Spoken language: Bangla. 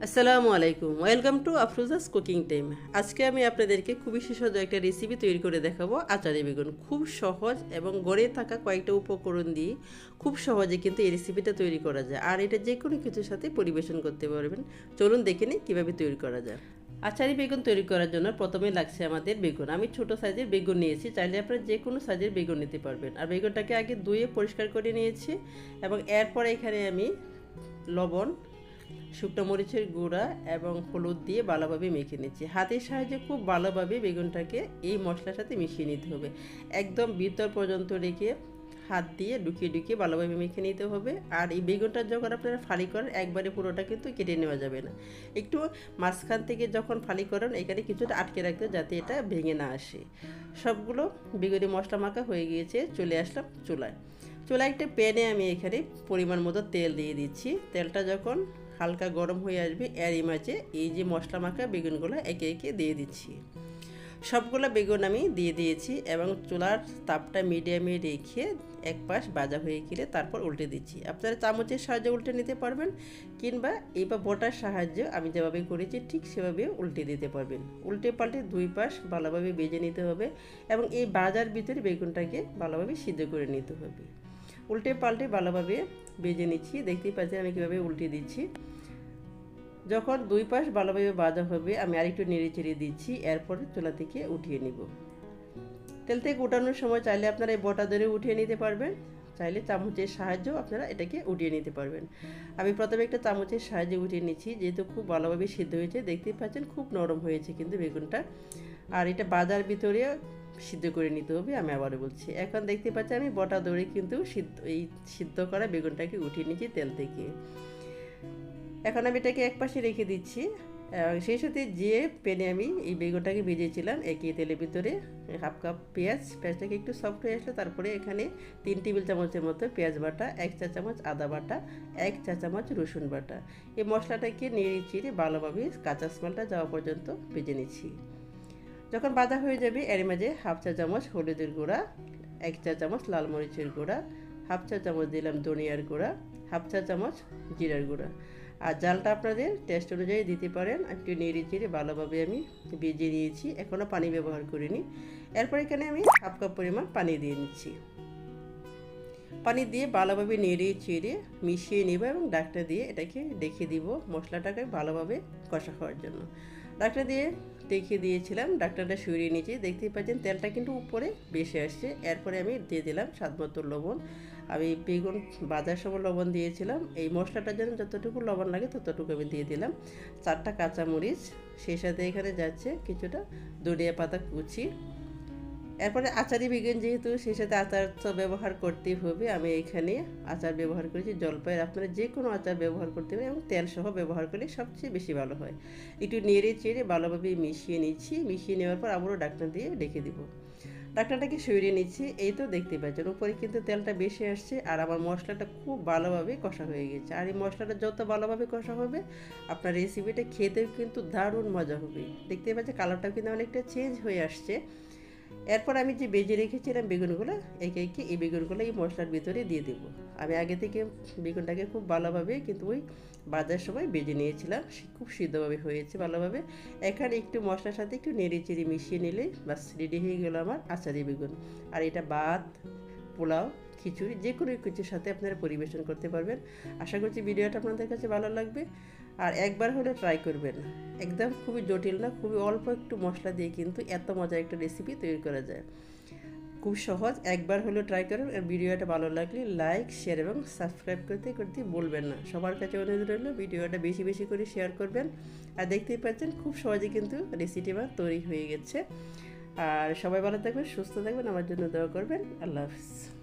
আসসালামু আলাইকুম, ওয়েলকাম টু আফরোজাস কুকিং টাইম। আজকে আমি আপনাদেরকে খুবই সুস্বাদু একটা রেসিপি তৈরি করে দেখাবো, আচারি বেগুন। খুব সহজ এবং গড়ে থাকা কয়েকটা উপকরণ দিয়ে খুব সহজে কিন্তু এই রেসিপিটা তৈরি করা যায়, আর এটা যে কোনো কিছুর সাথে পরিবেশন করতে পারবেন। চলুন দেখে নিই কীভাবে তৈরি করা যায়। আচারি বেগুন তৈরি করার জন্য প্রথমে লাগছে আমাদের বেগুন। আমি ছোট সাইজের বেগুন নিয়েছি, চাইলে আপনারা যে কোনো সাইজের বেগুন নিতে পারবেন। আর বেগুনটাকে আগে ধুয়ে পরিষ্কার করে নিয়েছি এবং এরপরে এখানে আমি লবণ, শুকনো মরিচের গুঁড়া এবং হলুদ দিয়ে ভালোভাবে মেখে নিচ্ছি। হাতের সাহায্যে খুব ভালোভাবে বেগুনটাকে এই মশলার সাথে মিশিয়ে নিতে হবে। একদম ভিতর পর্যন্ত রেখে হাত দিয়ে ঢুকিয়ে ঢুকিয়ে ভালোভাবে মেখে নিতে হবে। আর এই বেগুনটা যখন আপনারা ফালি করেন, একবারে পুরোটা কিন্তু কেটে নেওয়া যাবে না। একটু মাঝখান থেকে যখন ফালি করেন, এখানে কিছুটা আটকে রাখতে, যাতে এটা ভেঙে না আসে। সবগুলো বেগুনি মশলা মাখা হয়ে গিয়েছে, চলে আসলাম চুলায়। চুলায় একটা প্যানে আমি এখানে পরিমাণ মতো তেল দিয়ে দিচ্ছি। তেলটা যখন হালকা গরম হয়ে আসবে, এরই মাঝে এই যে মশলা মাখা বেগুনগুলো একে একে দিয়ে দিচ্ছি। সবগুলো বেগুন আমি দিয়ে দিয়েছি এবং চুলার তাপটা মিডিয়ামে রেখে এক পাশ ভাজা হয়ে গেলে তারপর উল্টে দিচ্ছি। আপনারা চামচের সাহায্যে উল্টে নিতে পারবেন, কিংবা এই বা বোটার সাহায্যে আমি যেভাবে করেছি ঠিক সেভাবে উল্টে দিতে পারবেন। উল্টে পাল্টে দুই পাশ ভালোভাবে ভেজে নিতে হবে এবং এই ভাজার ভিতরে বেগুনটাকে ভালোভাবে সিদ্ধ করে নিতে হবে। উল্টে পাল্টে ভালোভাবে ভেজে নিচ্ছি। দেখতেই পাচ্ছেন আমি কীভাবে উল্টে দিচ্ছি। যখন দুই পাশ ভালোভাবে ভাজা হবে, আমি আরেকটু নেড়ে চেড়ে দিচ্ছি। এরপরে চুলা থেকে উঠিয়ে নিব। তেল থেকে উঠানোর সময় চাইলে আপনারা এই বটা ধরে উঠিয়ে নিতে পারবেন, চাইলে চামচের সাহায্যেও আপনারা এটাকে উঠিয়ে নিতে পারবেন। আমি প্রথমে একটা চামচের সাহায্যে উঠিয়ে নিচ্ছি, যেহেতু খুব ভালোভাবে সিদ্ধ হয়েছে। দেখতেই পাচ্ছেন খুব নরম হয়েছে কিন্তু বেগুনটা। আর এটা ভাজার ভিতরে সিদ্ধ করে নিতে হবে, আমি আবারও বলছি। এখন দেখতে পাচ্ছি আমি বটা ধরে কিন্তু সিদ্ধ করা বেগুনটাকে উঠিয়ে নিচ্ছি তেল থেকে। এখন আমি এটাকে একপাশে রেখে দিচ্ছি। সেই সাথে যে প্যানে আমি এই বেগুনটাকে ভেজেছিলাম, একই তেলের ভিতরে হাফ কাপ পেঁয়াজটাকে একটু সফট হয়ে আসলে তারপরে এখানে 3 টেবিল চামচের মতো পেঁয়াজ বাটা, 1 চা চামচ আদা বাটা, 1 চা চামচ রসুন বাটা। এই মশলাটাকে নেড়ে চিড়ে ভালোভাবে কাঁচা স্মেলটা যাওয়া পর্যন্ত ভেজে নিচ্ছি। যখন ভাজা হয়ে যাবে, এর মাঝে হাফ চা চামচ হলুদের গুঁড়া, 1 চা চামচ লাল মরিচের গুঁড়া, হাফ চা চামচ দিলাম ধনিয়ার গুঁড়া, হাফ চা চামচ জিরার গুঁড়া। আর জালটা আপনাদের টেস্ট অনুযায়ী দিতে পারেন। একটু নেড়ে চেড়ে ভালোভাবে আমি ভেজে নিয়েছি, এখনও পানি ব্যবহার করিনি। এরপর এখানে আমি হাফ কাপ পরিমাণ পানি দিয়ে নিচ্ছি। পানি দিয়ে ভালোভাবে নেড়ে চেড়ে মিশিয়ে নেব এবং ডাকটা দিয়ে এটাকে ডেকে দিব মশলাটাকে ভালোভাবে কষা হওয়ার জন্য। ডাকটা দিয়ে ডেকে দিয়েছিলাম, ডাকটাটা সরিয়ে নিয়েছি। দেখতেই পাচ্ছেন তেলটা কিন্তু উপরে বেশি আসছে। এরপরে আমি দিয়ে দিলাম স্বাদমতো লবণ। আমি বেগুন ভাজার সময় লবণ দিয়েছিলাম, এই মশলাটার জন্য যতটুকু লবণ লাগে ততটুকু আমি দিয়ে দিলাম। 4টা কাঁচামরিচ, সেই সাথে এখানে যাচ্ছে কিছুটা ধনিয়া পাতা কুচি। এরপরে আচারি বেগুন, যেহেতু সেই সাথে আচার তো ব্যবহার করতেই হবে, আমি এখানে আচার ব্যবহার করেছি জলপাইয়ের। আপনারা যে কোনো আচার ব্যবহার করতে পারেন এবং তেল সহ ব্যবহার করলে সবচেয়ে বেশি ভালো হয়। একটু নেড়ে চেড়ে ভালোভাবে মিশিয়ে নিচ্ছি। মিশিয়ে নেওয়ার পর আবারও ঢাকনা দিয়ে রেখে দিব। ঢাকনাটাকে সরিয়ে নিচ্ছি। এই তো দেখতে পাচ্ছেন উপরে কিন্তু তেলটা বেশি আসছে আর আমার মশলাটা খুব ভালোভাবে কষা হয়ে গেছে। আর এই মশলাটা যত ভালোভাবে কষা হবে, আপনার রেসিপিটা খেতেও কিন্তু দারুণ মজা হবে। দেখতে পাচ্ছেন কালারটাও কিন্তু অনেকটা চেঞ্জ হয়ে আসছে। এরপর আমি যে ভেজে রেখেছিলাম বেগুনগুলো, একে একে এই বেগুনগুলো এই মশলার ভিতরে দিয়ে দেবো। আমি আগে থেকে বেগুনটাকে খুব ভালোভাবে কিন্তু ওই ভাজার সময় ভেজে নিয়েছিলাম, খুব সিদ্ধভাবে হয়েছে ভালোভাবে। এখানে একটু মশলার সাথে একটু নেড়ে চেড়ে মিশিয়ে নিলে বাস রেডি হয়ে গেল আমার আচারি বেগুন। আর এটা ভাত, পোলাও, খিচুড়ি যে কোনো কিছুর সাথে আপনারা পরিবেশন করতে পারবেন। আশা করছি ভিডিওটা আপনাদের কাছে ভালো লাগবে। আর একবার হলে ট্রাই করবেন। একদম খুবই জটিল না, খুবই অল্প একটু মশলা দিয়ে কিন্তু এত মজার একটা রেসিপি তৈরি করা যায়। খুব সহজ, একবার হলেও ট্রাই করুন। আর ভিডিওটা ভালো লাগলে লাইক, শেয়ার এবং সাবস্ক্রাইব করতে করতে বলবেন না। সবার কাছে অনুরোধ রইল ভিডিওটা বেশি বেশি করে শেয়ার করবেন। আর দেখতেই পাচ্ছেন খুব সহজে কিন্তু রেসিপি আমার তৈরি হয়ে গেছে। আর সবাই ভালো থাকবেন, সুস্থ থাকবেন, আমার জন্য দোয়া করবেন। আল্লাহ হাফিজ।